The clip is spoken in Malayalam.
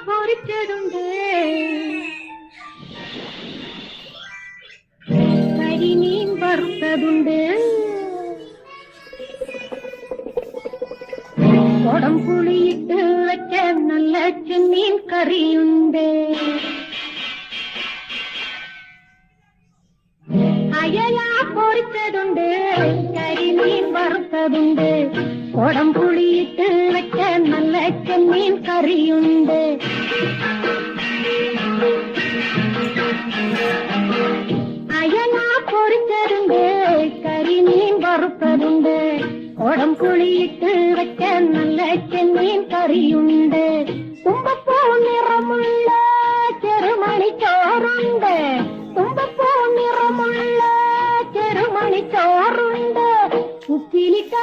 പൊരിച്ചതുണ്ട്, കരിമീൻ വറുത്തതുണ്ട്, കൊടംപുളിയിട്ട് വെച്ച നല്ല ചെമ്മീൻ കറിയുണ്ട്, അയല പൊരിച്ചതുണ്ട്, കരിമീൻ വറുത്തതുണ്ട്, കൊടംപുളിയിട്ട് വെച്ച നല്ല ചെമ്മീൻ കറിയുണ്ട്, അയല പൊരിച്ചതുണ്ട്, കരിമീൻ വറുത്തതുണ്ട്, കൊടംപുളിയിട്ട് വെച്ച നല്ല ചെമ്മീൻ കറിയുണ്ട്, തുമ്പപ്പൂ നിറമുള്ള ചെറുമണി ചോറുണ്ട്, തുമ്പപ്പൂ നിറമുള്ള ചെറുമണി ചോറുണ്ട്, ഉപ്പിലിട്ട